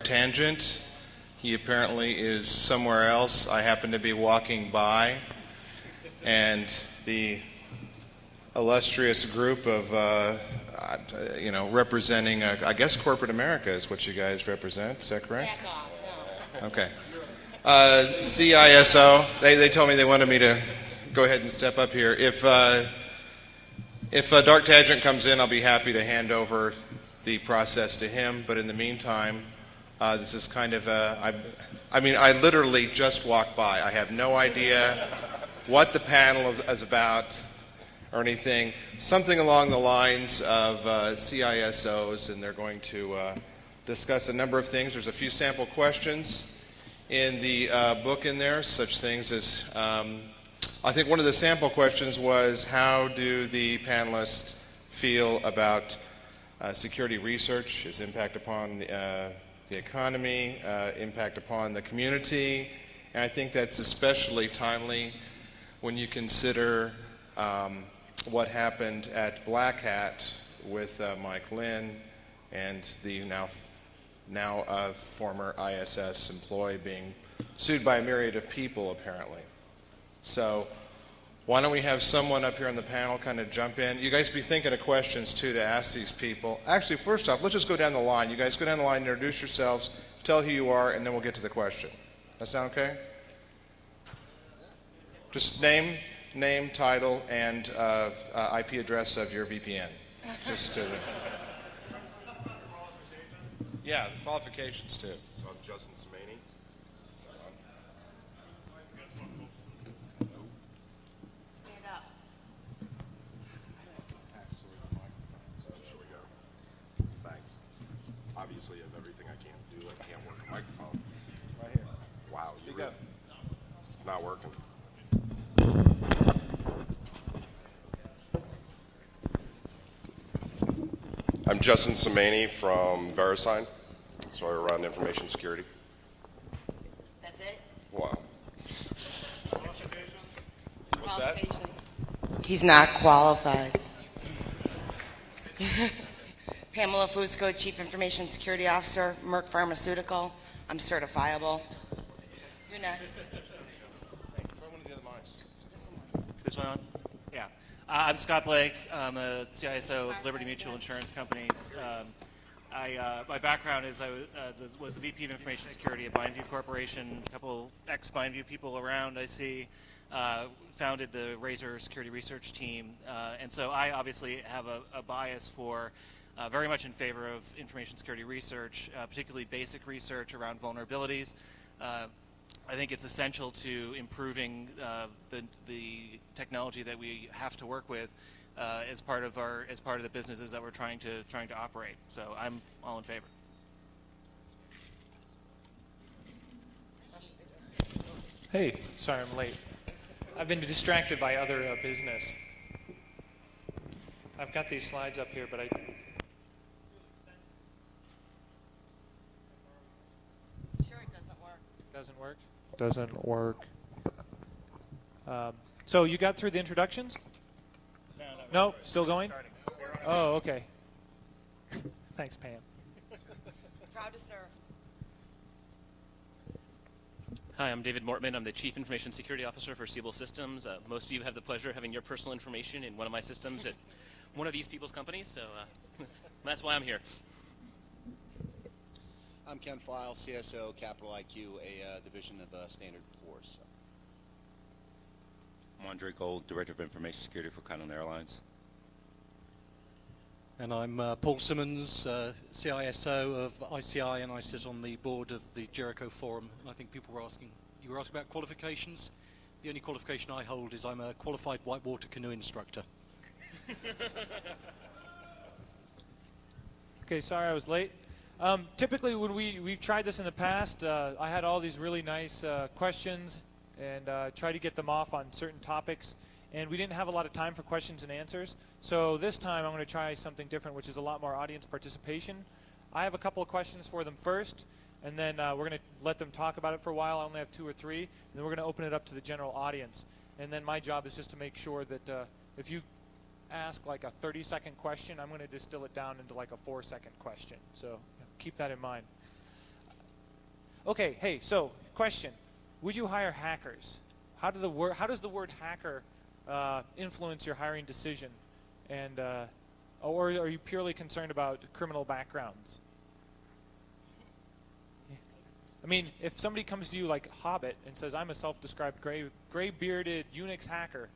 Tangent. He apparently is somewhere else. I happen to be walking by, and the illustrious group of, representing, I guess, corporate America is what you guys represent. Is that correct? Back off. No. Okay. CISO, they told me they wanted me to go ahead and step up here. If Dark Tangent comes in, I'll be happy to hand over the process to him. But in the meantime, this is kind of I literally just walked by. I have no idea what the panel is about or anything. Something along the lines of CISOs, and they're going to discuss a number of things. There's a few sample questions in the book in there, such things as, I think one of the sample questions was, how do the panelists feel about security research, its impact upon the economy, impact upon the community? And I think that's especially timely when you consider what happened at Black Hat with Mike Lynn and the now former ISS employee being sued by a myriad of people, apparently. So why don't we have someone up here on the panel kind of jump in? You guys be thinking of questions, too, to ask these people. Actually, first off, let's just go down the line. You guys go down the line, introduce yourselves, tell who you are, and then we'll get to the question. That sound okay? Just name, title, and IP address of your VPN. Just to... Yeah, the qualifications too. So I'm Justin Somaini. Stand up. So here we go. Thanks. Obviously, of everything I can't do, I can't work a microphone. Right here. Wow, Speak up. It's not working. I'm Justin Somaini from Verisign. So I run information security. That's it? Wow. What's that? He's not qualified. Pamela Fusco, Chief Information Security Officer, Merck Pharmaceutical. I'm certifiable. You're next. This one on? Yeah. I'm Scott Blake. I'm a CISO of Liberty Mutual Insurance Companies. My background is I was the VP of Information Security at Bindview Corporation. A couple ex-Bindview people around I see. Founded the Razor Security Research Team. And so I obviously have a bias for very much in favor of information security research, particularly basic research around vulnerabilities. I think it's essential to improving the technology that we have to work with as part of the businesses that we're trying to operate. So I'm all in favor. Hey, sorry I'm late. I've been distracted by other business. I've got these slides up here, but I... Sure, it doesn't work. Doesn't work? Doesn't work. So you got through the introductions? No? Still going? Oh, okay. Thanks, Pam. Proud to serve. Hi, I'm David Mortman. I'm the Chief Information Security Officer for Seibel Systems. Most of you have the pleasure of having your personal information in one of my systems at one of these people's companies, so that's why I'm here. I'm Ken Pfiel, CSO, Capital IQ, a division of Standard & Poor's. I'm Andre Gold, Director of Information Security for Continental Airlines. And I'm Paul Simmons, CISO of ICI, and I sit on the board of the Jericho Forum. And I think people were asking, you were asking about qualifications? The only qualification I hold is I'm a qualified whitewater canoe instructor. Okay, sorry I was late. Typically when we've tried this in the past, I had all these really nice questions and try to get them off on certain topics. And we didn't have a lot of time for questions and answers. So this time I'm going to try something different, which is a lot more audience participation. I have a couple of questions for them first, and then we're going to let them talk about it for a while. I only have 2 or 3, and then we're going to open it up to the general audience. And then my job is just to make sure that if you ask like a 30-second question, I'm going to distill it down into like a 4-second question. So keep that in mind. Okay, hey, so question. Would you hire hackers? How does the word hacker influence your hiring decision? And or are you purely concerned about criminal backgrounds? I mean, if somebody comes to you like Hobbit and says, I'm a self-described gray-bearded Unix hacker,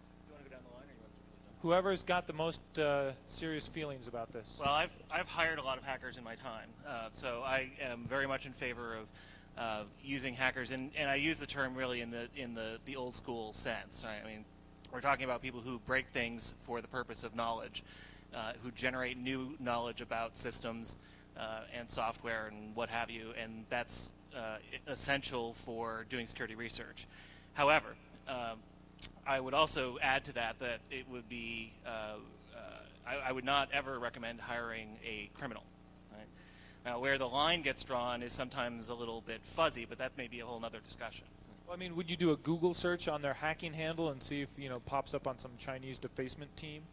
whoever's got the most serious feelings about this. Well, I've hired a lot of hackers in my time, so I am very much in favor of using hackers, and I use the term really in the old school sense. Right? I mean, we're talking about people who break things for the purpose of knowledge, who generate new knowledge about systems and software and what have you, and that's essential for doing security research. However, I would also add to that it would be I would not ever recommend hiring a criminal. Right? Now, where the line gets drawn is sometimes a little bit fuzzy, but that may be a whole other discussion. Well, I mean, would you do a Google search on their hacking handle and see if pops up on some Chinese defacement team,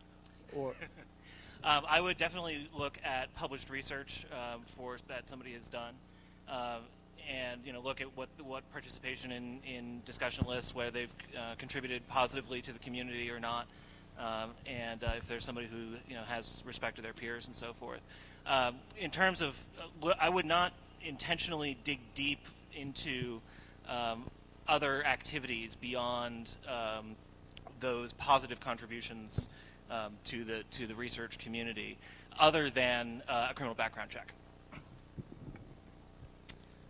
or? I would definitely look at published research that somebody has done. And look at what participation in discussion lists, whether they've contributed positively to the community or not, and if there's somebody who has respect to their peers and so forth. In terms of, I would not intentionally dig deep into other activities beyond those positive contributions to the research community, other than a criminal background check.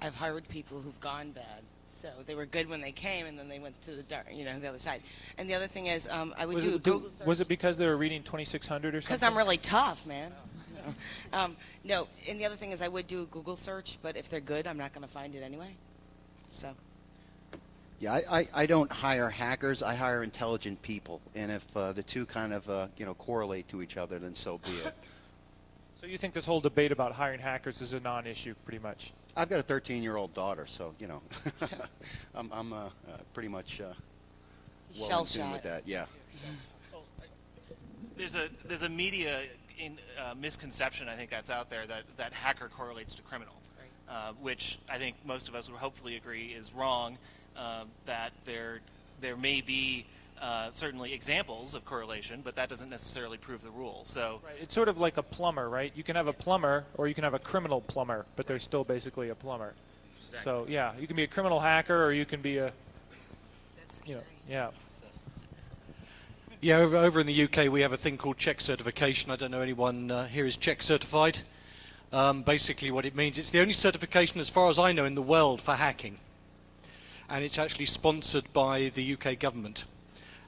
I've hired people who've gone bad. So they were good when they came, and then they went to the other side. And the other thing is, I would do a Google search. Was it because they were reading 2600 or something? Because I'm really tough, man. No, and the other thing is I would do a Google search, but if they're good, I'm not going to find it anyway. So. Yeah, I don't hire hackers. I hire intelligent people, and if the two kind of correlate to each other, then so be it. So you think this whole debate about hiring hackers is a non-issue, pretty much? I've got a 13-year-old daughter, so I'm pretty much well in tune with that. Yeah. There's a media misconception I think that's out there that hacker correlates to criminal, which I think most of us would hopefully agree is wrong. That there may be certainly examples of correlation, but that doesn't necessarily prove the rule. So right. It's sort of like a plumber, right? You can have a plumber, or you can have a criminal plumber, but they're still basically a plumber. Exactly. So yeah, you can be a criminal hacker, or you can be a, yeah. Yeah, over in the UK we have a thing called check certification. I don't know anyone here is check certified. Basically what it means, it's the only certification as far as I know in the world for hacking. And it's actually sponsored by the UK government.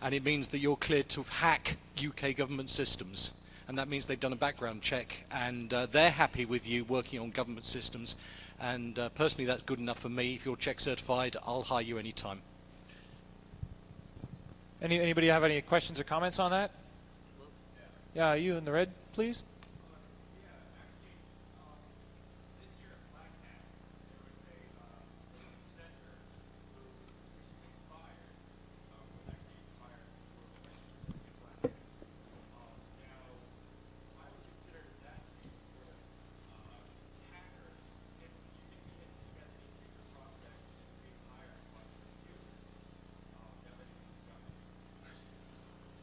And it means that you're cleared to hack UK government systems. And that means they've done a background check, and they're happy with you working on government systems. And personally, that's good enough for me. If you're check certified, I'll hire you anytime. Anybody have any questions or comments on that? Yeah, you in the red, please.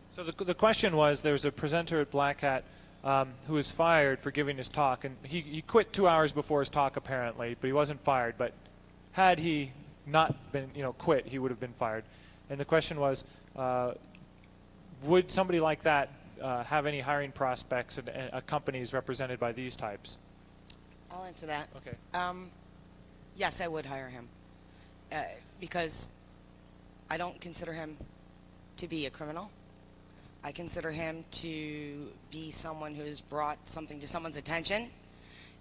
So the question was, there's a presenter at Black Hat who was fired for giving his talk, and he quit 2 hours before his talk apparently, but he wasn't fired. But had he not been quit, he would have been fired. And the question was, would somebody like that have any hiring prospects at companies represented by these types? I'll answer that. Okay. Yes, I would hire him because I don't consider him to be a criminal. I consider him to be someone who's brought something to someone's attention,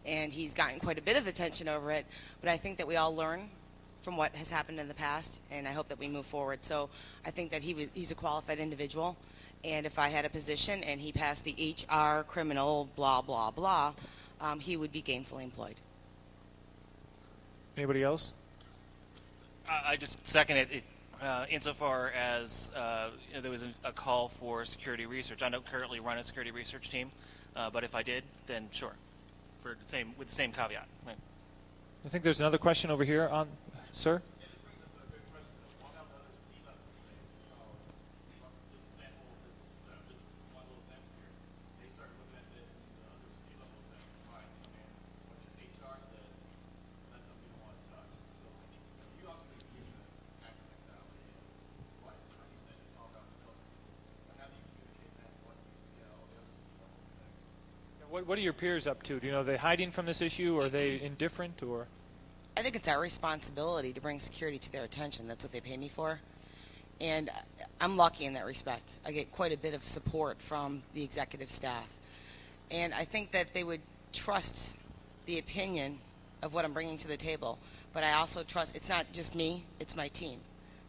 and he's gotten quite a bit of attention over it. But I think that we all learn from what has happened in the past, and I hope that we move forward. So I think that he's a qualified individual, and if I had a position and he passed the HR, criminal, blah, blah, blah, he would be gainfully employed. Anybody else? I just second it. Insofar as there was a call for security research. I don't currently run a security research team, but if I did, then sure, with the same caveat. Right. I think there's another question over here Sir? What are your peers up to? Do you know, are they hiding from this issue, or are they indifferent, or? I think it's our responsibility to bring security to their attention. That's what they pay me for. And I'm lucky in that respect. I get quite a bit of support from the executive staff. And I think that they would trust the opinion of what I'm bringing to the table. But I also trust, it's not just me, it's my team.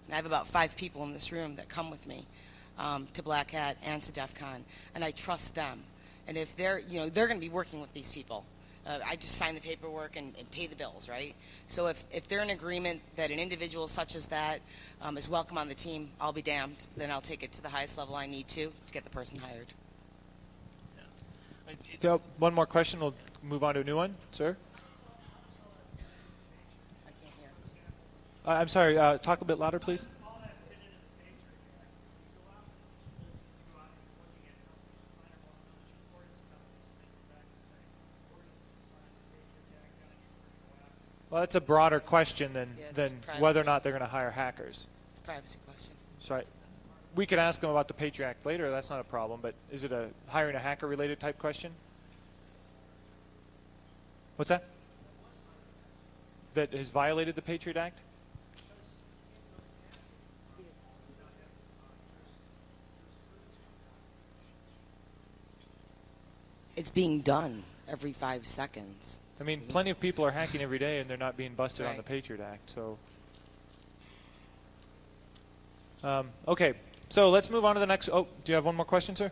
And I have about 5 people in this room that come with me to Black Hat and to DEFCON. And I trust them. And if they're, they're going to be working with these people. I just sign the paperwork and pay the bills, right? So if they're in agreement that an individual such as that is welcome on the team, I'll be damned. Then I'll take it to the highest level I need to get the person hired. Yeah. One more question. We'll move on to a new one. Sir? I can't hear. I'm sorry. Talk a bit louder, please. Well, that's a broader question than whether or not they're going to hire hackers. It's a privacy question. So we could ask them about the Patriot Act later. That's not a problem. But is it a hiring a hacker-related type question? What's that? That has violated the Patriot Act? It's being done every 5 seconds. I mean, plenty of people are hacking every day, and they're not being busted on Right. the Patriot Act. So, okay. So let's move on to the next. Oh, do you have one more question, sir?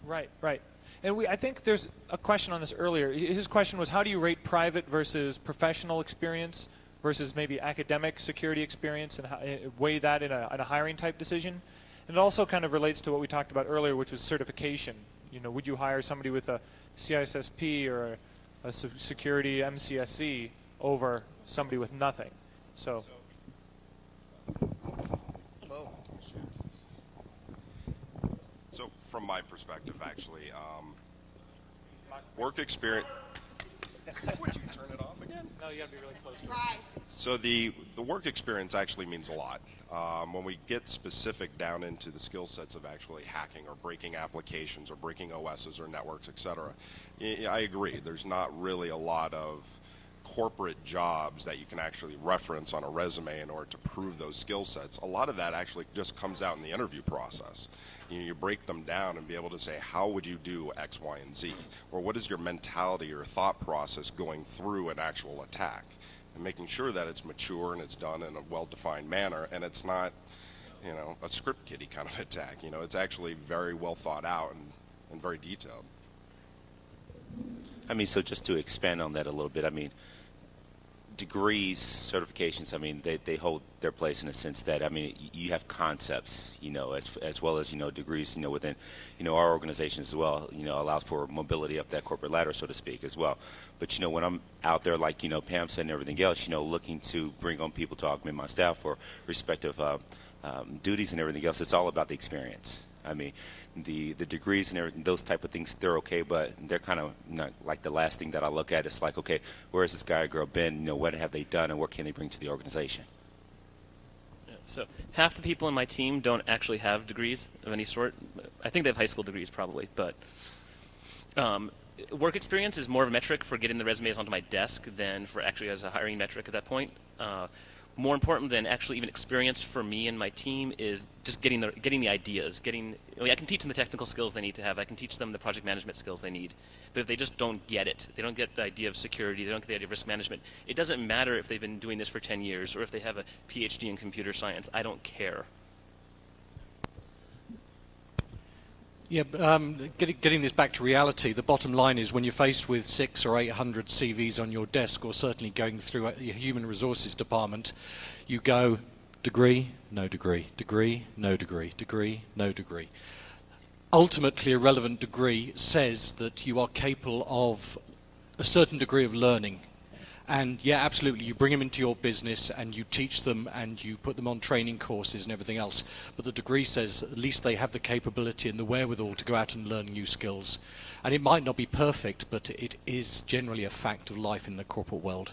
Right, right. And I think there's a question on this earlier. His question was, how do you rate private versus professional experience versus maybe academic security experience, and weigh that in a hiring type decision? And it also kind of relates to what we talked about earlier, which was certification. Would you hire somebody with a CISSP or a security MCSC over somebody with nothing? So. So from my perspective, actually, work experience. Would you turn it off again? No, you got to be really close to it. So the work experience actually means a lot. When we get specific down into the skill sets of actually hacking or breaking applications or breaking OSs or networks, etc., I agree. There's not really a lot of corporate jobs that you can actually reference on a resume in order to prove those skill sets. A lot of that actually just comes out in the interview process. You break them down and be able to say, how would you do X, Y, and Z? Or what is your mentality or thought process going through an actual attack? And making sure that it's mature and it's done in a well-defined manner, and it's not, a script kiddie kind of attack. It's actually very well thought out and very detailed. I mean, so just to expand on that a little bit, I mean, degrees, certifications, I mean, they hold their place in the sense that, I mean, you have concepts, as well as, degrees, within, our organizations as well, allows for mobility up that corporate ladder, so to speak, as well. But, when I'm out there, like, Pam said and everything else, looking to bring on people to augment my staff for respective duties and everything else, it's all about the experience. I mean, the degrees and everything, those type of things, they're okay, but they're kind of not like the last thing that I look at. It's like, okay, where has this guy or girl been? What have they done, and what can they bring to the organization? Yeah, so half the people in my team don't actually have degrees of any sort. I think they have high school degrees probably, but work experience is more of a metric for getting the resumes onto my desk than for actually as a hiring metric at that point. More important than actually even experience for me and my team is just getting the ideas. I can teach them the technical skills they need to have. I can teach them the project management skills they need. But if they just don't get it, they don't get the idea of security, they don't get the idea of risk management, it doesn't matter if they've been doing this for 10 years or if they have a PhD in computer science. I don't care. Yeah, getting this back to reality, the bottom line is when you're faced with 600 or 800 CVs on your desk, or certainly going through your human resources department, you go degree, no degree, degree, no degree, degree, no degree. Ultimately, a relevant degree says that you are capable of a certain degree of learning. And yeah, absolutely, you bring them into your business and you teach them and you put them on training courses and everything else. But the degree says at least they have the capability and the wherewithal to go out and learn new skills. And it might not be perfect, but it is generally a fact of life in the corporate world.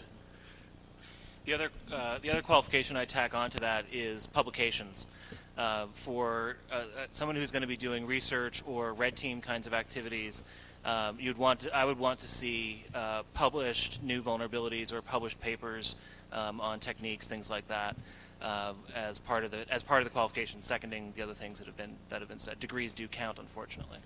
The other qualification I tack onto that is publications. For someone who's going to be doing research or red team kinds of activities, I would want to see published new vulnerabilities or published papers on techniques, things like that, as part of the qualification, seconding the other things that have been said. Degrees do count, unfortunately.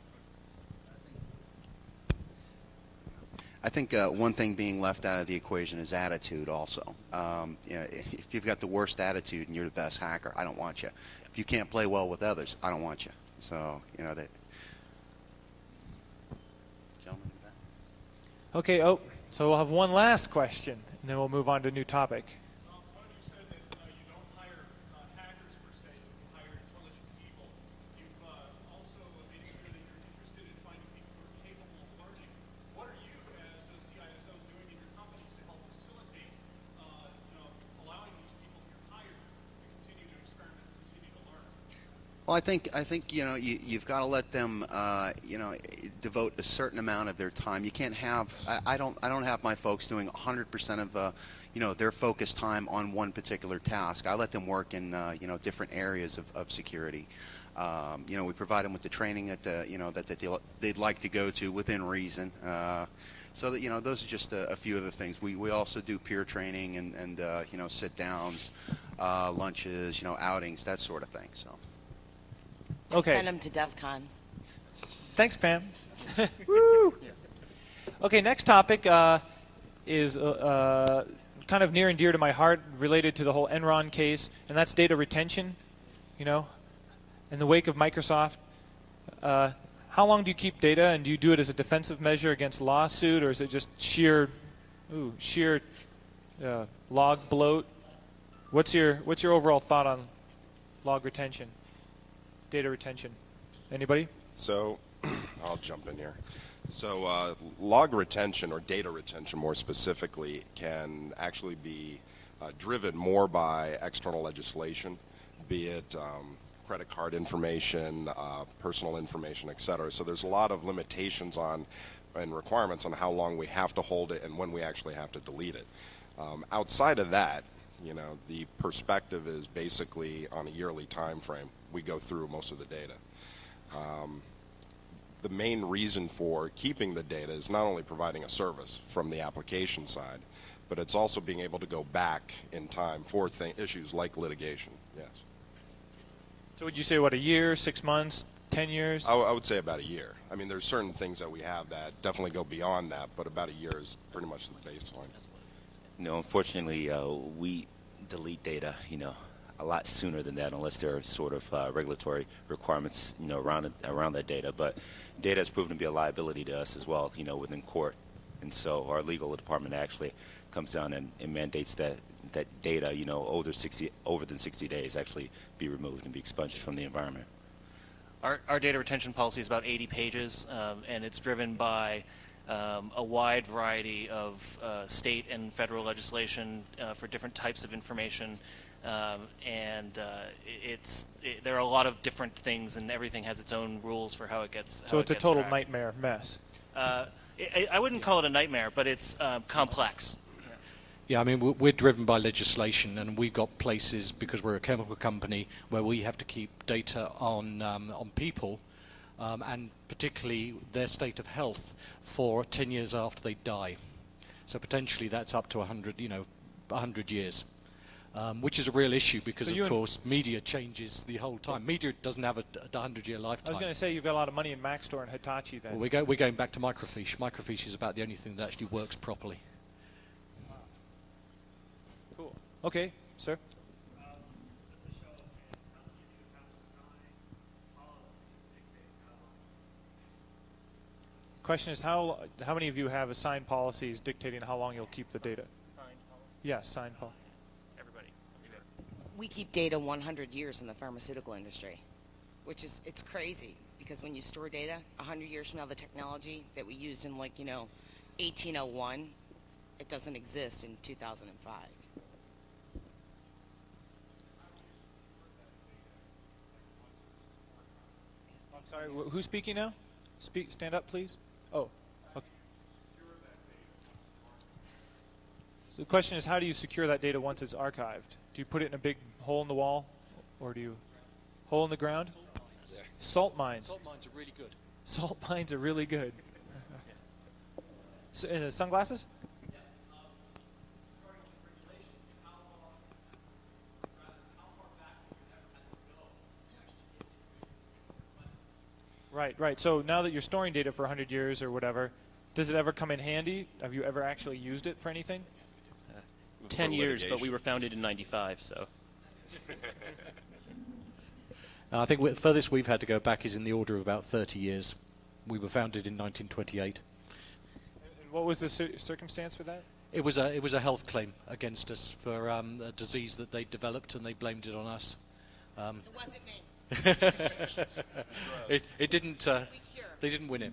I think one thing being left out of the equation is attitude also. If you've got the worst attitude and you're the best hacker, I don't want you. If you can't play well with others, I don't want you. So, that. Gentleman in back. Okay, so we'll have one last question, and then we'll move on to a new topic. One of you said that you don't hire hackers per se, you hire intelligent people. You've also made it clear that you're interested in finding people who are capable of learning. What are you, as CISOs, doing in your companies to help facilitate, allowing these people you're hired to continue to experiment, continue to learn? Well, I think you've got to let them devote a certain amount of their time. You can't have I don't have my folks doing 100% of their focused time on one particular task. I let them work in different areas of security. We provide them with the training that they'd like to go to within reason. So that those are just a few of the things. We also do peer training and sit downs, lunches, outings, that sort of thing. So. Okay. Send them to DEFCON. Thanks, Pam. Woo! Okay, next topic is kind of near and dear to my heart, related to the whole Enron case, and that's data retention. In the wake of Microsoft, how long do you keep data, and do you do it as a defensive measure against lawsuit, or is it just sheer log bloat? What's your overall thought on log retention? Data retention. Anybody? So I'll jump in here. So log retention, or data retention more specifically, can actually be driven more by external legislation, be it credit card information, personal information, et cetera. So there's a lot of limitations on and requirements on how long we have to hold it and when we actually have to delete it. Outside of that, the perspective is basically on a yearly time frame. We go through most of the data. The main reason for keeping the data is not only providing a service from the application side, but it's also being able to go back in time for issues like litigation. Yes. So would you say, a year, 6 months, 10 years? I would say about a year. I mean, there's certain things that we have that definitely go beyond that, but about a year is pretty much the baseline. Unfortunately, we delete data, a lot sooner than that, unless there are sort of regulatory requirements, around that data. But data has proven to be a liability to us as well, within court. And so our legal department actually comes down and mandates that data, over than 60 days, actually be removed and be expunged from the environment. Our data retention policy is about 80 pages, and it's driven by a wide variety of state and federal legislation for different types of information. There are a lot of different things, and everything has its own rules for how it gets. So it's a total nightmare mess. I wouldn't call it a nightmare, but it's complex. Yeah, I mean, we're driven by legislation, and we've got places, because we're a chemical company, where we have to keep data on people, and particularly their state of health for 10 years after they die. So potentially that's up to 100 years. Which is a real issue because, of course, media changes the whole time. Media doesn't have a 100-year lifetime. I was going to say, you've got a lot of money in Maxtor and Hitachi then. Well, we're going back to microfiche. Microfiche is about the only thing that actually works properly. Wow. Cool. Okay, sir. question is how many of you have assigned policies dictating how long you'll keep the data? Signed policy. Yeah, signed policy. Everybody. We keep data 100 years in the pharmaceutical industry, which is, it's crazy because when you store data, 100 years from now, the technology that we used in 1801, it doesn't exist in 2005. I'm sorry, who's speaking now? Stand up, please. Oh, okay. So the question is, how do you secure that data once it's archived? Do you put it in a big hole in the wall, or do you hole in the ground? Salt mines. Salt mines are really good. Salt mines are really good. Sunglasses? Right. So now that you're storing data for 100 years or whatever, does it ever come in handy? Have you ever actually used it for anything? 10 years, but we were founded in '95, so. I think the furthest we've had to go back is in the order of about 30 years. We were founded in 1928. And what was the circumstance for that? It was a health claim against us for a disease that they developed, and they blamed it on us. It wasn't me. It didn't. They didn't win it.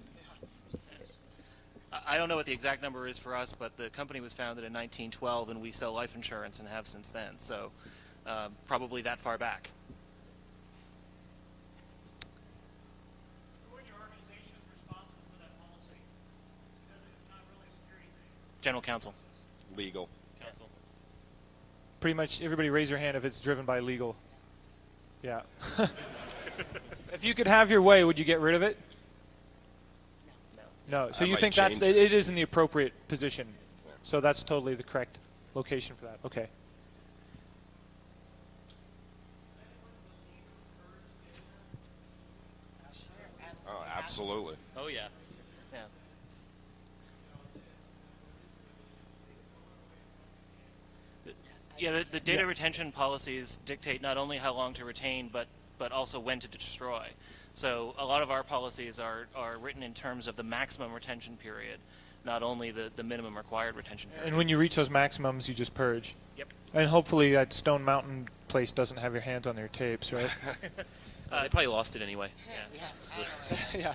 I don't know what the exact number is for us, but the company was founded in 1912, and we sell life insurance and have since then. So probably that far back. Who in your organization is responsible for that policy? Because it's not really a security thing. General counsel. Legal. Counsel. Pretty much everybody raise your hand if it's driven by legal. Yeah. If you could have your way, would you get rid of it? No. So I you might think change it is in the appropriate position. So that's totally the correct location for that. Okay. Oh, absolutely. Oh, yeah. Yeah. Yeah, the data retention policies dictate not only how long to retain, but also when to destroy. So a lot of our policies are written in terms of the maximum retention period, not only the minimum required retention period. And when you reach those maximums, you just purge. Yep. And hopefully that Stone Mountain place doesn't have your hands on their tapes, right? They probably lost it anyway. Yeah. Yeah.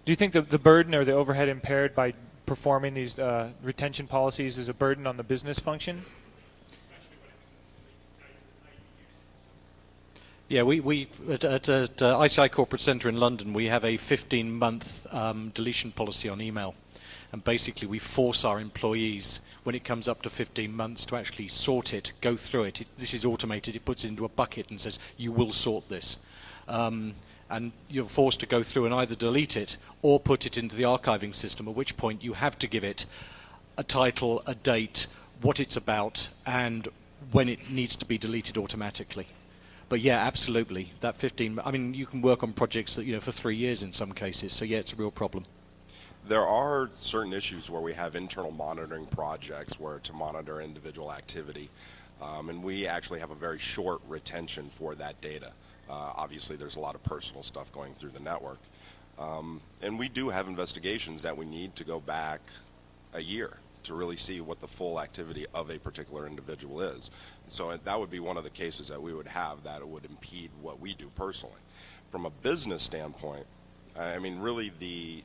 Do you think the burden or the overhead impaired by performing these retention policies is a burden on the business function? Yeah, we at ICI Corporate Centre in London, we have a 15-month deletion policy on email. And basically we force our employees, when it comes up to 15 months, to actually sort it, go through it. This is automated. It puts it into a bucket and says, you will sort this. And you're forced to go through and either delete it or put it into the archiving system, at which point you have to give it a title, a date, what it's about, and when it needs to be deleted automatically. But yeah, absolutely. That 15, I mean, you can work on projects that, for 3 years in some cases. So yeah, it's a real problem. There are certain issues where we have internal monitoring projects where to monitor individual activity, and we actually have a very short retention for that data. Obviously, there's a lot of personal stuff going through the network, and we do have investigations that we need to go back a year to really see what the full activity of a particular individual is. So that would be one of the cases that we would have that it would impede what we do personally. From a business standpoint, I mean, really the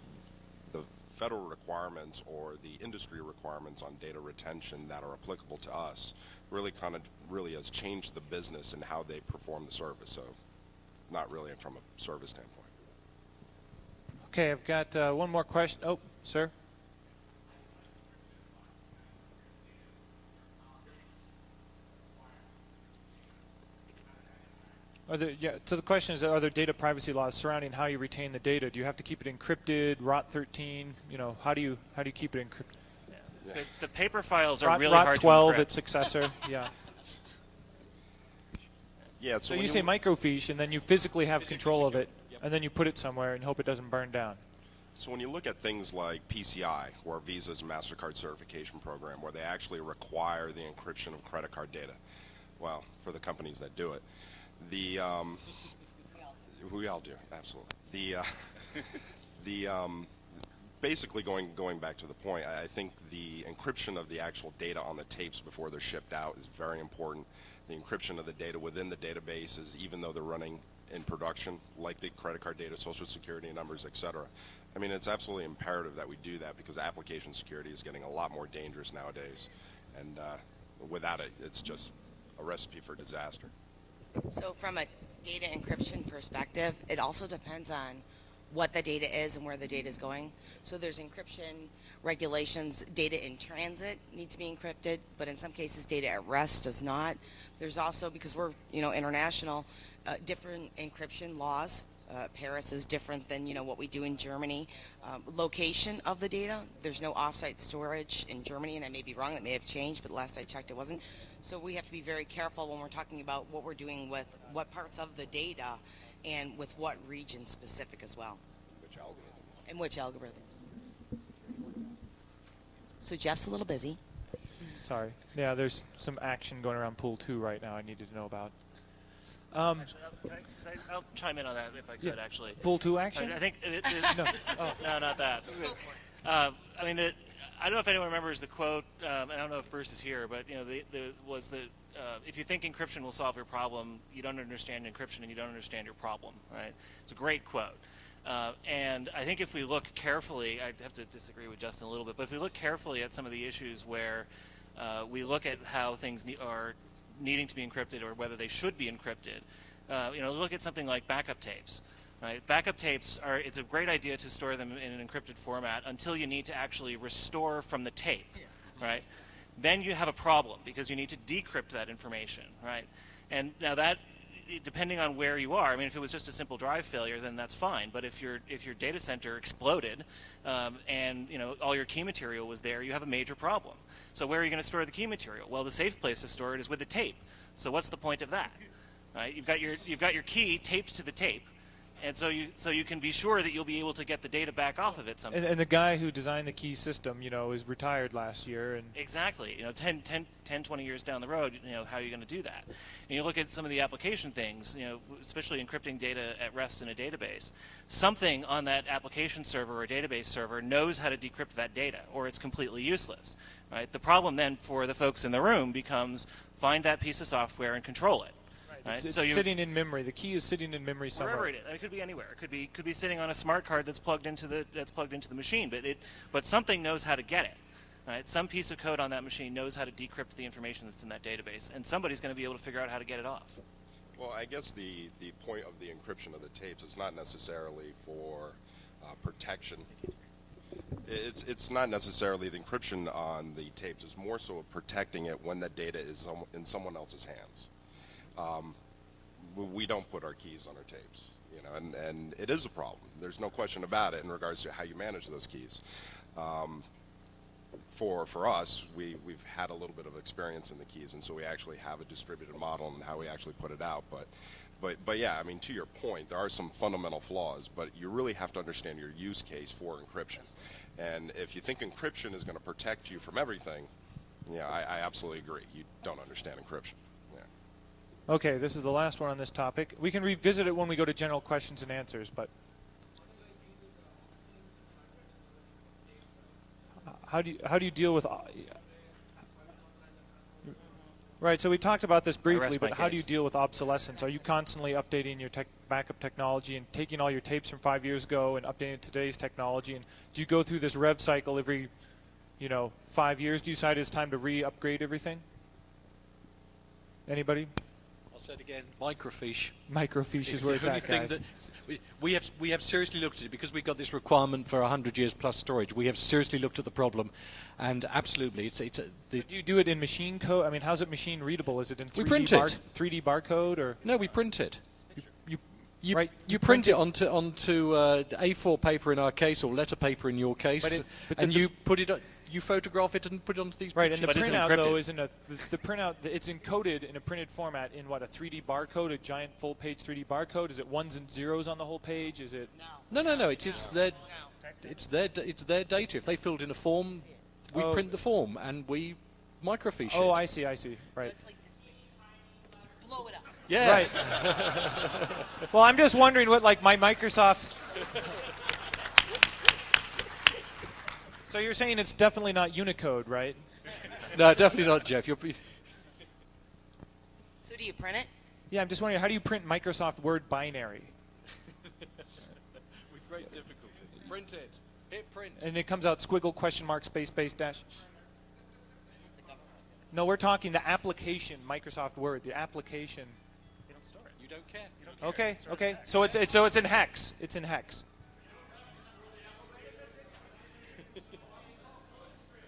federal requirements or the industry requirements on data retention that are applicable to us really has changed the business and how they perform the service. So not really from a service standpoint. Okay, I've got one more question. Oh, sir. So the question is, are there data privacy laws surrounding how you retain the data? Do you have to keep it encrypted, ROT 13? How do you keep it encrypted? Yeah. The paper files are really ROT hard 12, to encrypt. its successor. Yeah. Yeah. So you say microfiche, and then you physically have control of it, and then you put it somewhere and hope it doesn't burn down. So when you look at things like PCI, or Visa's MasterCard certification program, where they actually require the encryption of credit card data, well, for the companies that do it, we all do, absolutely. Basically going back to the point, I think the encryption of the actual data on the tapes before they're shipped out is very important. The encryption of the data within the databases, even though they're running in production, like the credit card data, social security numbers, etc. I mean, it's absolutely imperative that we do that because application security is getting a lot more dangerous nowadays. And without it, it's just a recipe for disaster. So from a data encryption perspective, it also depends on what the data is and where the data is going. So there's encryption regulations. Data in transit needs to be encrypted, but in some cases data at rest does not. There's also, because we're international, different encryption laws. Paris is different than what we do in Germany. Location of the data, there's no offsite storage in Germany, and I may be wrong, that may have changed, but last I checked it wasn't. So we have to be very careful when we're talking about what we're doing with what parts of the data and with what region specific as well. Which algorithm? And which algorithms. So Jeff's a little busy. Sorry. Yeah, there's some action going around Pool 2 right now I needed to know about. Actually, I'll chime in on that if I could, actually. Pool 2 action? I think No. Oh. No, not that. I mean, I don't know if anyone remembers the quote. I don't know if Bruce is here, but if you think encryption will solve your problem, you don't understand encryption and you don't understand your problem. Right? It's a great quote. And I think if we look carefully, I have to disagree with Justin a little bit, but if we look carefully at some of the issues where we look at how things are needing to be encrypted or whether they should be encrypted, look at something like backup tapes. Right? Backup tapes it's a great idea to store them in an encrypted format until you need to actually restore from the tape, right? Then you have a problem because you need to decrypt that information, right? And now that, depending on where you are, I mean, if it was just a simple drive failure, then that's fine. But if your data center exploded and all your key material was there, you have a major problem. So where are you going to store the key material? Well, the safe place to store it is with the tape. So what's the point of that? Right? You've got your key taped to the tape. And so you can be sure that you'll be able to get the data back off of it sometime. And the guy who designed the key system, is retired last year. And exactly. 10, 20 years down the road, how are you going to do that? And you look at some of the application things, especially encrypting data at rest in a database. Something on that application server or database server knows how to decrypt that data, or it's completely useless. Right? The problem then for the folks in the room becomes find that piece of software and control it. Right? It's sitting in memory. The key is sitting in memory somewhere. Wherever it is. It could be anywhere. It could be sitting on a smart card that's plugged into the machine. But something knows how to get it. Right? Some piece of code on that machine knows how to decrypt the information that's in that database, and somebody's going to be able to figure out how to get it off. Well, I guess the point of the encryption of the tapes is not necessarily for protection. It's not necessarily the encryption on the tapes. It's more so of protecting it when that data is in someone else's hands. We don't put our keys on our tapes, and it is a problem. There's no question about it in regards to how you manage those keys. For us, we've had a little bit of experience in the keys, and so we actually have a distributed model and how we actually put it out. But yeah, I mean, to your point, there are some fundamental flaws, but you really have to understand your use case for encryption. And if you think encryption is going to protect you from everything, I absolutely agree. You don't understand encryption. Okay, this is the last one on this topic. We can revisit it when we go to general questions and answers, but how do you deal with right, so we talked about this briefly, but how do you deal with obsolescence? Are you constantly updating your backup technology and taking all your tapes from 5 years ago and updating today's technology? And do you go through this rev cycle every 5 years? Do you decide it's time to re-upgrade everything? Anybody? I'll say it again, microfiche. Microfiche is where it's at, guys. We have seriously looked at it because we got this requirement for 100 years plus storage. We have seriously looked at the problem, and absolutely, do you do it in machine code? I mean, how's it machine readable? Is it in 3D, we print it. 3D barcode, or no? We print it. You print it onto A4 paper in our case, or letter paper in your case, but and you put it. you photograph it and put it onto these Right, and the pictures. But it's printout though encrypted. isn't the printout. It's encoded in a printed format in what, a 3D barcode, a giant full-page 3D barcode. Is it ones and zeros on the whole page? Is it? No. It's their data. If they filled in a form, we print the form and we microfiche it. Oh, I see. Right. Blow it up. Yeah. Right. Well, I'm just wondering what, like, my Microsoft. So you're saying it's definitely not Unicode, right? No, definitely not, Jeff. So do you print it? Yeah, I'm just wondering, how do you print Microsoft Word binary? With great difficulty. Print it. Hit print. And it comes out squiggle, question mark, space, dash. No, we're talking the application, Microsoft Word, the application. They don't store it. You don't care. Okay. So it's in hex. It's in hex.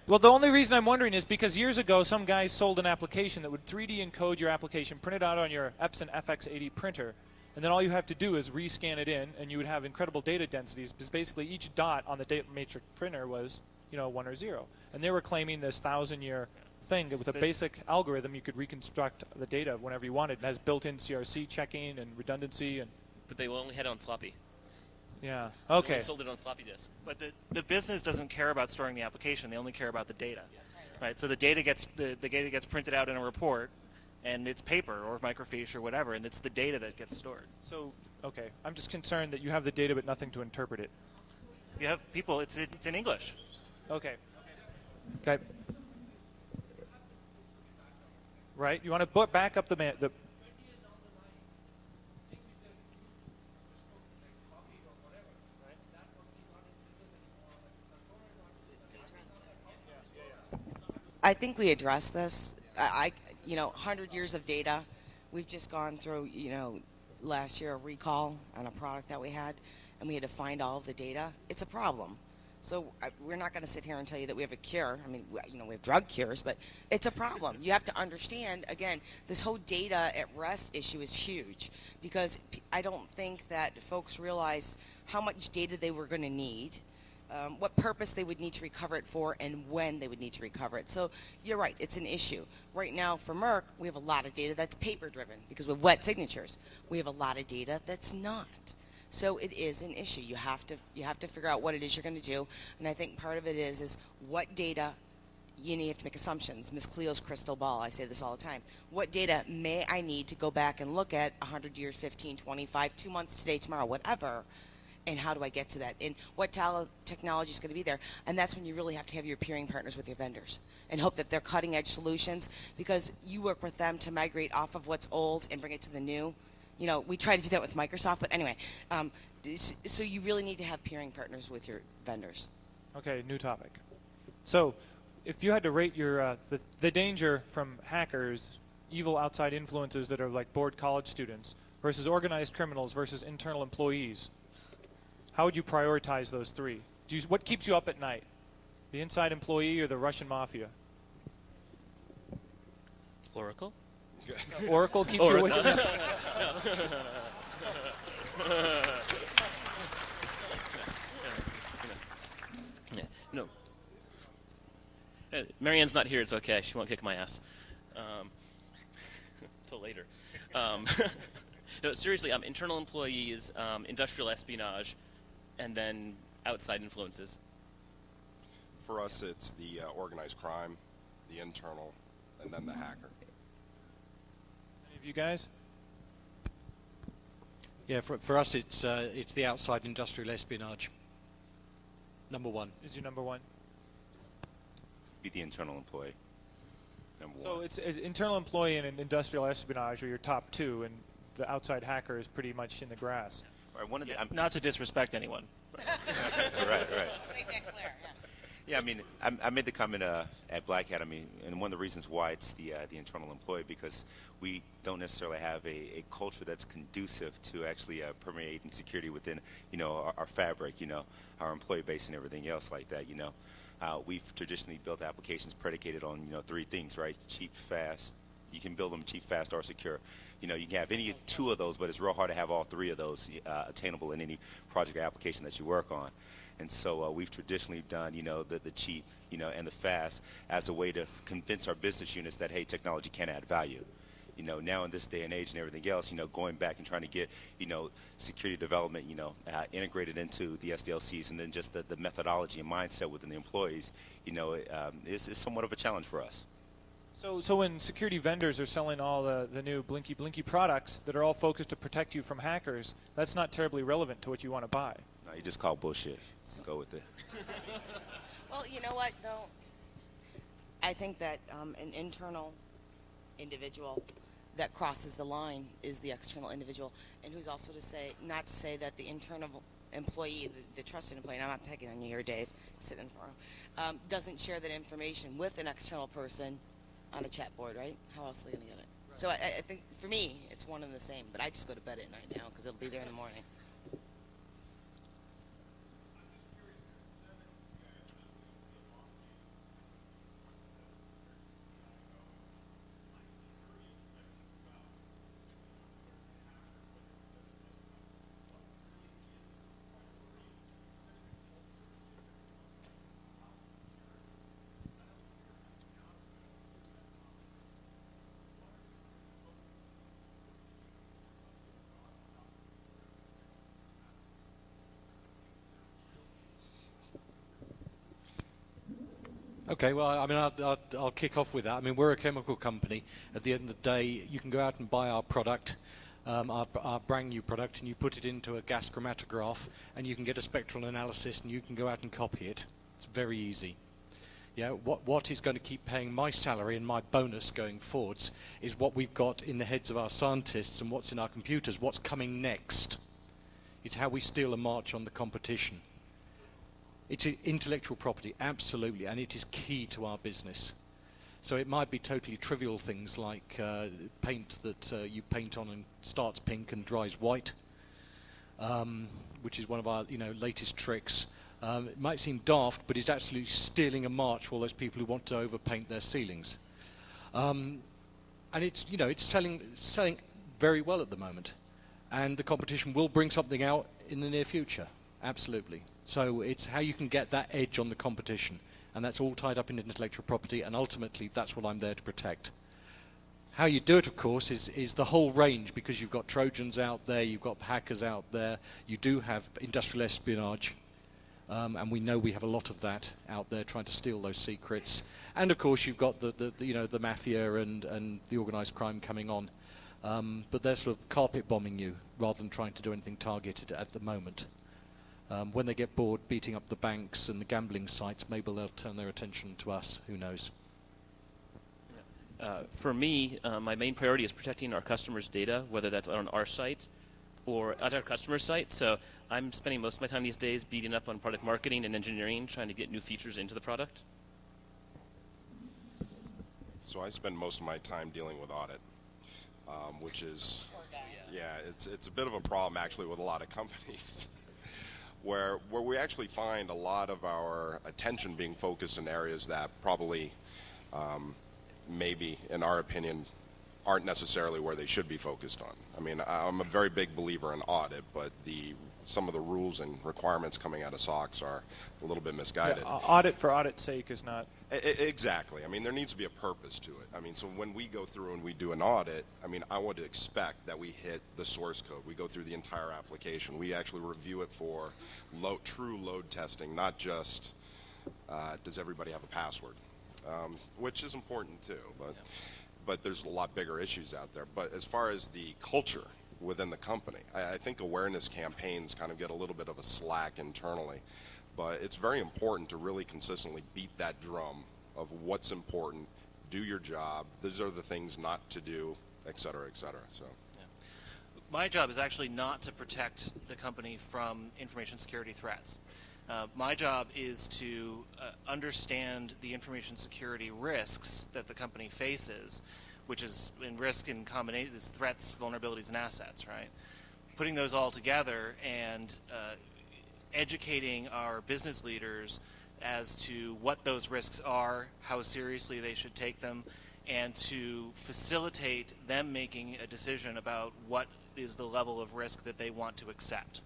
Well, the only reason I'm wondering is because years ago, some guys sold an application that would 3D encode your application, print it out on your Epson FX80 printer, and then all you have to do is rescan it in, and you would have incredible data densities, because basically each dot on the data matrix printer was, 1 or 0. And they were claiming this 1,000-year thing that with a basic algorithm you could reconstruct the data whenever you wanted. It has built-in CRC checking and redundancy. But they only had it on floppy. Yeah. They Okay. only sold it on floppy disk. But the business doesn't care about storing the application. They only care about the data. Right? So the data gets printed out in a report, and it's paper or microfiche or whatever, and it's the data that gets stored. So, okay. I'm just concerned that you have the data but nothing to interpret it. You have people. It's in English. Okay. Right. You want to back up the. I think we addressed this. 100 years of data. We've just gone through, last year a recall on a product that we had, and we had to find all of the data. It's a problem. So we're not going to sit here and tell you that we have a cure. I mean, we have drug cures, but it's a problem. You have to understand, again, this whole data at rest issue is huge, because I don't think that folks realize how much data they were going to need, what purpose they would need to recover it for, and when they would need to recover it. So you're right, it's an issue. Right now for Merck, we have a lot of data that's paper-driven because we have wet signatures. We have a lot of data that's not. So it is an issue. You have to figure out what it is you're going to do, and I think part of it is what data. You have to make assumptions. Ms. Cleo's crystal ball, I say this all the time. What data may I need to go back and look at 100 years, 15, 25, 2 months, today, tomorrow, whatever, and how do I get to that? And what technology is going to be there? And that's when you really have to have your peering partners with your vendors and hope that they're cutting-edge solutions, because you work with them to migrate off of what's old and bring it to the new. We try to do that with Microsoft, but anyway, so you really need to have peering partners with your vendors. Okay, new topic. So, if you had to rate your the danger from hackers, evil outside influences that are like bored college students, versus organized criminals versus internal employees, how would you prioritize those three? What keeps you up at night? The inside employee or the Russian mafia? Oracle? Oracle keeps you awake at night? No. Marianne's not here. It's okay. She won't kick my ass. Till later. No, seriously, internal employees, industrial espionage, and then outside influences. For us, it's the organized crime, the internal, and then the hacker. Any of you guys? Yeah, for us, it's the outside industrial espionage. Number one. Is your number one? Be the internal employee. Number one. So it's internal employee and industrial espionage are your top two, and the outside hacker is pretty much in the grass. Right, one of the, Not to disrespect anyone. right. Let's make that clear, Yeah, I mean, I made the comment at Black Hat. I mean, and one of the reasons why it's the internal employee, because we don't necessarily have a culture that's conducive to actually permeating security within, our fabric, our employee base and everything else like that. We've traditionally built applications predicated on, three things, right? Cheap, fast. You can build them cheap, fast, or secure. You can have any two of those, but it's real hard to have all three of those attainable in any project or application that you work on. And so we've traditionally done, the cheap, and the fast as a way to convince our business units that, hey, technology can add value. Now in this day and age and everything else, going back and trying to get, security development, integrated into the SDLCs, and then just the methodology and mindset within the employees, is somewhat of a challenge for us. So when security vendors are selling all the new blinky products that are all focused to protect you from hackers, that's not terribly relevant to what you want to buy. No, you just call bullshit. Go with it. Well, you know what, though? I think that an internal individual that crosses the line is the external individual, and who's also not to say that the internal employee, the trusted employee, and I'm not picking on you here, Dave, sitting in front, doesn't share that information with an external person on a chat board, right? How else are they going to get it? Right. So I think, for me, it's one and the same, but I just go to bed at night now because it'll be there in the morning. Okay, well, I mean, I'll kick off with that. I mean, we're a chemical company. At the end of the day, you can go out and buy our product, our brand new product, and you put it into a gas chromatograph, and you can get a spectral analysis, and you can go out and copy it. It's very easy. Yeah, what is going to keep paying my salary and my bonus going forwards is what we've got in the heads of our scientists and what's in our computers, what's coming next. It's how we steal a march on the competition. It's intellectual property, absolutely, and it is key to our business. So it might be totally trivial things like paint that you paint on and starts pink and dries white, which is one of our latest tricks. It might seem daft, but it's actually stealing a march for all those people who want to overpaint their ceilings. And it's it's selling very well at the moment, and the competition will bring something out in the near future, absolutely. So it's how you can get that edge on the competition, and that's all tied up in intellectual property, and ultimately that's what I'm there to protect. How you do it, of course, is the whole range, because you've got Trojans out there, you've got hackers out there, you do have industrial espionage, and we know we have a lot of that out there trying to steal those secrets. And of course you've got the mafia and the organised crime coming on, but they're sort of carpet bombing you rather than trying to do anything targeted at the moment. When they get bored beating up the banks and the gambling sites, maybe they'll turn their attention to us. Who knows? For me, my main priority is protecting our customers' data, whether that's on our site or at our customer site. So I'm spending most of my time these days beating up on product marketing and engineering, trying to get new features into the product. So I spend most of my time dealing with audit, which is, it's a bit of a problem actually with a lot of companies. Where we actually find a lot of our attention being focused in areas that probably, maybe, in our opinion, aren't necessarily where they should be focused on. I mean, I'm a very big believer in audit, but some of the rules and requirements coming out of SOX are a little bit misguided. Yeah, audit for audit's sake is not... Exactly. I mean, there needs to be a purpose to it. I mean, so when we go through and we do an audit, I mean, I would expect that we hit the source code. We go through the entire application. We actually review it for true load testing, not just does everybody have a password, which is important too. But there's a lot bigger issues out there. But as far as the culture within the company, I think awareness campaigns kind of get a little bit of a slack internally. But it's very important to really consistently beat that drum of what's important, do your job, these are the things not to do, et cetera, et cetera. So. Yeah. My job is actually not to protect the company from information security threats. My job is to understand the information security risks that the company faces, which is in risk in combination, is threats, vulnerabilities, and assets, right? Putting those all together and educating our business leaders as to what those risks are, how seriously they should take them, and to facilitate them making a decision about what is the level of risk that they want to accept.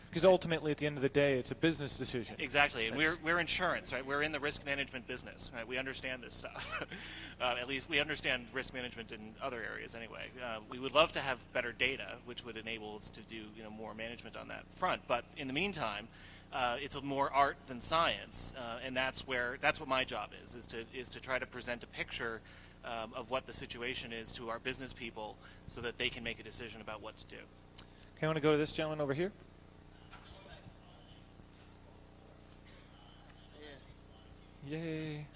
Because ultimately, at the end of the day, it's a business decision. Exactly, and we're insurance, right? We're in the risk management business, right? We understand this stuff. At least we understand risk management in other areas, anyway. We would love to have better data, which would enable us to do more management on that front. But in the meantime, it's more art than science, and that's what my job is to try to present a picture of what the situation is to our business people, so that they can make a decision about what to do. Okay, I want to go to this gentleman over here. Yay.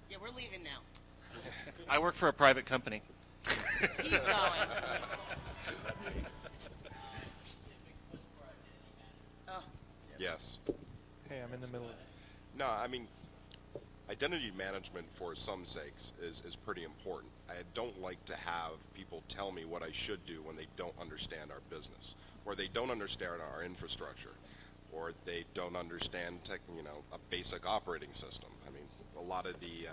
Yeah, we're leaving now. I work for a private company. He's going. Oh. Yes. Hey, I'm in the middle. No, I mean, identity management for some sakes is pretty important. I don't like to have people tell me what I should do when they don't understand our business, or they don't understand our infrastructure, or they don't understand a basic operating system. I mean, a lot of the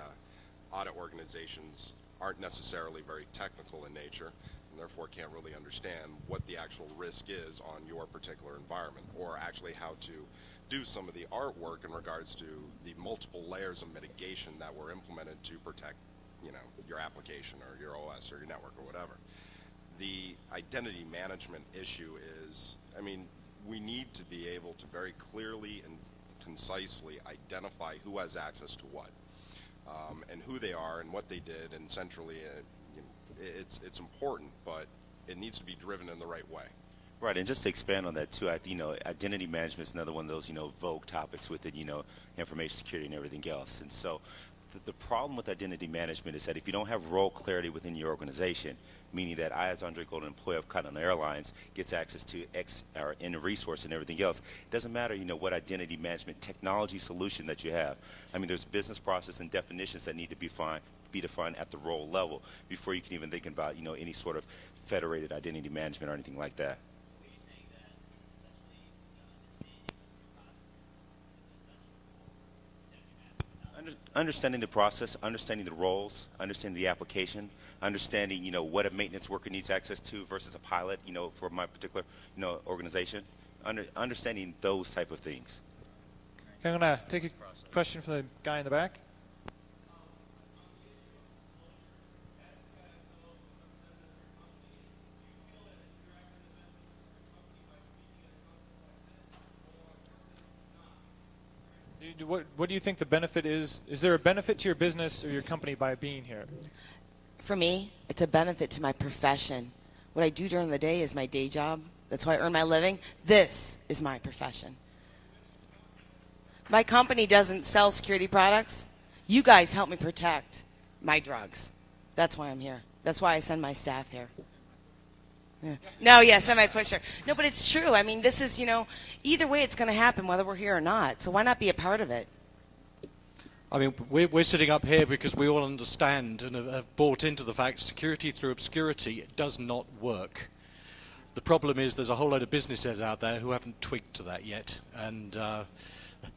audit organizations aren't necessarily very technical in nature, and therefore can't really understand what the actual risk is on your particular environment, or actually how to do some of the artwork in regards to the multiple layers of mitigation that were implemented to protect your application or your OS or your network or whatever. The identity management issue is, I mean, we need to be able to very clearly and concisely identify who has access to what, and who they are and what they did, and centrally, it's important, but it needs to be driven in the right way. Right, and just to expand on that too, identity management is another one of those vogue topics within information security and everything else. And so, the problem with identity management is that if you don't have role clarity within your organization, meaning that I, as Andre Gold, an employee of Continental Airlines, gets access to X or N resource and everything else, it doesn't matter, what identity management technology solution that you have. I mean, there's business process and definitions that need to be defined at the role level before you can even think about, any sort of federated identity management or anything like that. Understanding the process, understanding the roles, understanding the application, understanding what a maintenance worker needs access to versus a pilot, for my particular organization, understanding those type of things. Okay, I'm going to take a question from the guy in the back. What do you think the benefit is? Is there a benefit to your business or your company by being here? For me, it's a benefit to my profession. What I do during the day is my day job. That's how I earn my living. This is my profession. My company doesn't sell security products. You guys help me protect my drugs. That's why I'm here. That's why I send my staff here. Yeah. No, yeah, semi-pusher. No, but it's true. I mean, this is, either way it's going to happen whether we're here or not. So why not be a part of it? I mean, we're sitting up here because we all understand and have bought into the fact security through obscurity does not work. The problem is there's a whole load of businesses out there who haven't twigged to that yet. And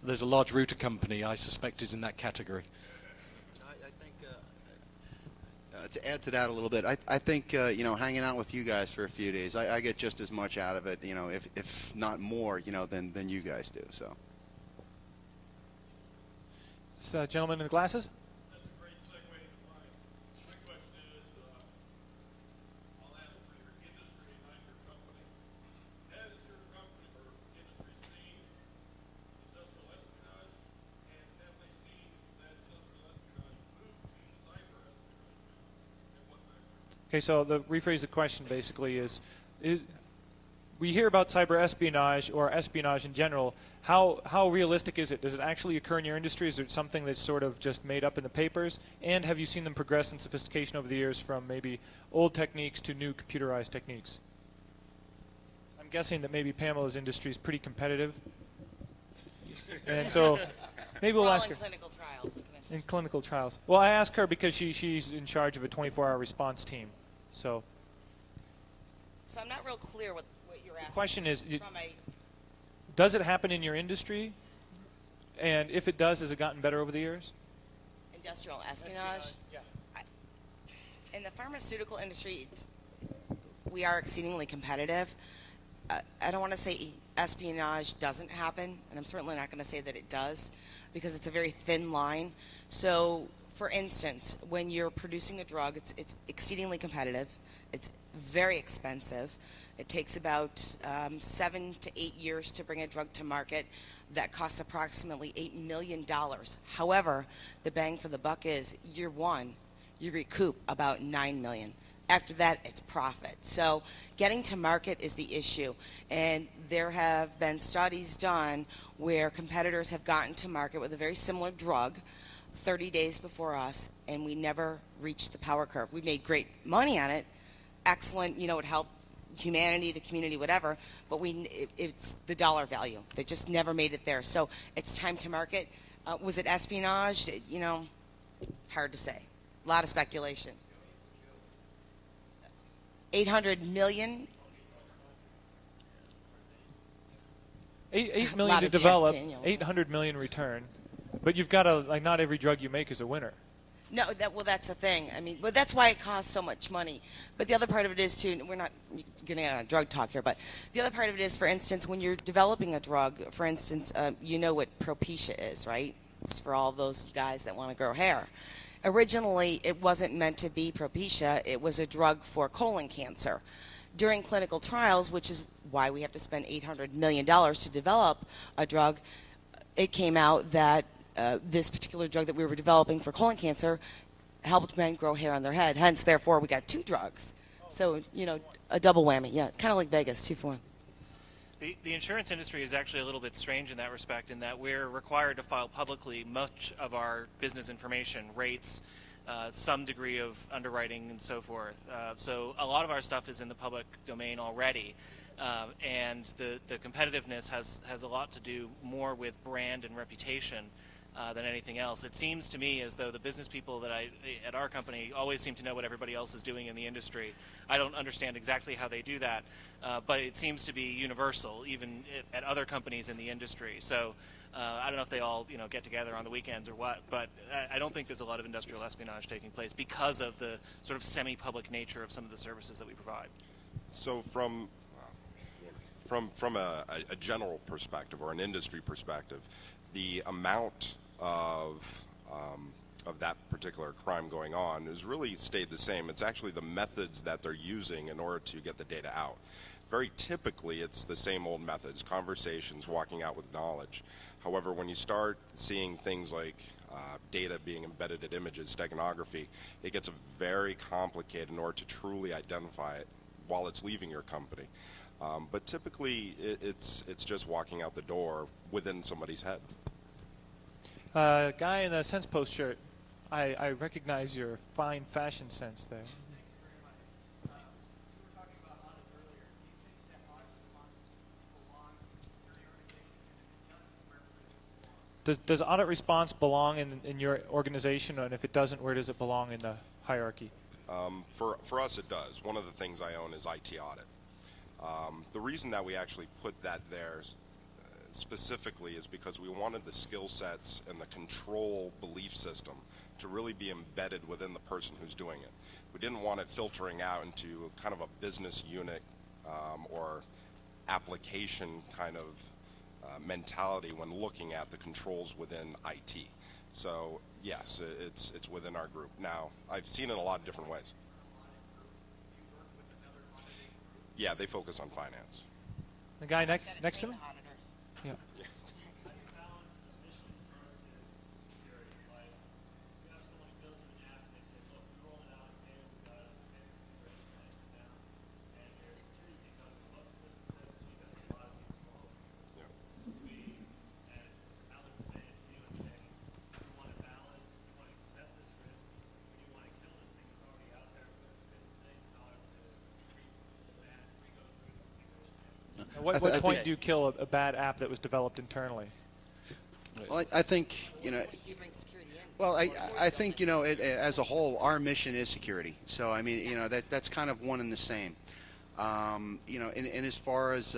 there's a large router company I suspect is in that category. To add to that a little bit, I think hanging out with you guys for a few days, I get just as much out of it, if not more, than you guys do. So. This gentleman in the glasses. That's a great segue into mine. My question is, I'll ask for your industry, not your company. Has your company or industry seen industrial espionage, and have they seen that industrial espionage move to cyber espionage? Okay, so the rephrase the question basically is we hear about cyber espionage or espionage in general. How realistic is it? Does it actually occur in your industry? Is it something that's sort of just made up in the papers? And have you seen them progress in sophistication over the years from maybe old techniques to new computerized techniques? I'm guessing that maybe Pamela's industry is pretty competitive. And so maybe we'll ask her. In clinical trials. What can I say? In clinical trials. Well, I ask her because she's in charge of a 24-hour response team. So I'm not real clear what you're asking. the question is, From a does it happen in your industry? And if it does, has it gotten better over the years? industrial espionage. Yeah. In the pharmaceutical industry, we are exceedingly competitive. I don't want to say espionage doesn't happen, and I'm certainly not going to say that it does, because it's a very thin line. So, for instance, when you're producing a drug, it's exceedingly competitive. It's very expensive. It takes about 7 to 8 years to bring a drug to market. That costs approximately $8 million. However, the bang for the buck is year one, you recoup about $9 million. After that, it's profit. So getting to market is the issue. And there have been studies done where competitors have gotten to market with a very similar drug 30 days before us, and we never reached the power curve. We made great money on it. Excellent, it helped humanity, the community, whatever, but it's the dollar value. They just never made it there. So it's time to market. Was it espionage? Hard to say. A lot of speculation. 800 million. 8 million to develop, 800 million return, but you've got to not every drug you make is a winner. No, that's the thing. I mean, but that's why it costs so much money. But the other part of it is, too, we're not getting on a drug talk here, but the other part of it is, for instance, when you're developing a drug, for instance, you know what Propecia is, right? It's for all those guys that want to grow hair. Originally, it wasn't meant to be Propecia. It was a drug for colon cancer. During clinical trials, which is why we have to spend $800 million to develop a drug, it came out that this particular drug that we were developing for colon cancer helped men grow hair on their head. Hence, therefore, we got 2 drugs. So, a double whammy. Yeah, kind of like Vegas, 2 for 1. The insurance industry is actually a little bit strange in that respect, in that we're required to file publicly much of our business information, rates, some degree of underwriting, and so forth. So a lot of our stuff is in the public domain already. And the competitiveness has a lot to do more with brand and reputation than anything else. It seems to me as though the business people at our company always seem to know what everybody else is doing in the industry. I don't understand exactly how they do that, but it seems to be universal, even at other companies in the industry. So I don't know if they all get together on the weekends or what, but I don't think there's a lot of industrial espionage taking place because of the sort of semi-public nature of some of the services that we provide. So from a general perspective or an industry perspective, the amount of that particular crime going on has really stayed the same. It's actually the methods that they're using in order to get the data out. Very typically, it's the same old methods, conversations, walking out with knowledge. However, when you start seeing things like data being embedded in images, steganography, it gets very complicated in order to truly identify it while it's leaving your company. But typically, it's just walking out the door within somebody's head. Guy in the Sense Post shirt, I recognize your fine fashion sense there. Does audit response belong in your organization, and if it doesn't, where does it belong in the hierarchy? For us, it does. One of the things I own is IT audit. The reason that we actually put that there specifically is because we wanted the skill sets and the control belief system to really be embedded within the person who's doing it. We didn't want it filtering out into kind of a business unit or application kind of mentality when looking at the controls within IT. So yes, it's within our group. Now, I've seen it in a lot of different ways. Yeah, they focus on finance. The guy next to him? Yeah. At what point do you kill a bad app that was developed internally? Well, I think, well, I think, as a whole, our mission is security. So, I mean, that's kind of one and the same. And as far as,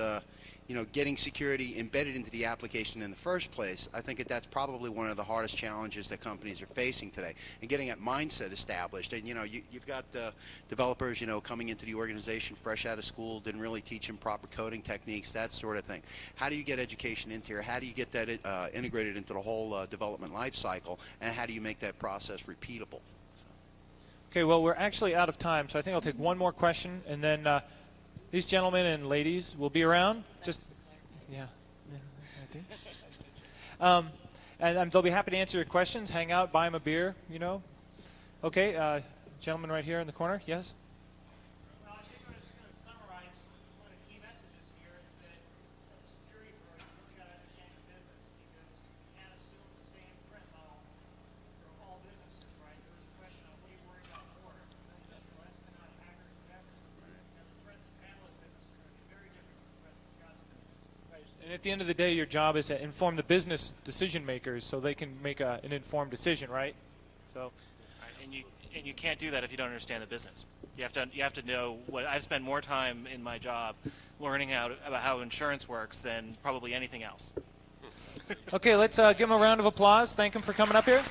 getting security embedded into the application in the first place, I think that's probably one of the hardest challenges that companies are facing today. And getting that mindset established. And you've got developers, coming into the organization fresh out of school, didn't really teach them proper coding techniques, that sort of thing. How do you get education into here? How do you get that integrated into the whole development life cycle? And how do you make that process repeatable? Okay, well, we're actually out of time, so I think I'll take one more question, and then these gentlemen and ladies will be around. Just, yeah, I do. And they'll be happy to answer your questions. Hang out, buy them a beer, Okay, gentleman right here in the corner. Yes. Well, I think I'm just going to summarize one of the key messages here is that as a security firm, you really got to understand the business because you can't assume the same threat model for all businesses, right? There was a question of what do you worry about more, industrial espionage, hackers, whatever. And the threats in Pamela's business are going to be very different from the threats in Scott's business. And at the end of the day, your job is to inform the business decision makers so they can make an informed decision, right? So. And you can't do that if you don't understand the business. You have to know what. I've spent more time in my job learning about how insurance works than probably anything else. Okay, let's give him a round of applause. Thank him for coming up here.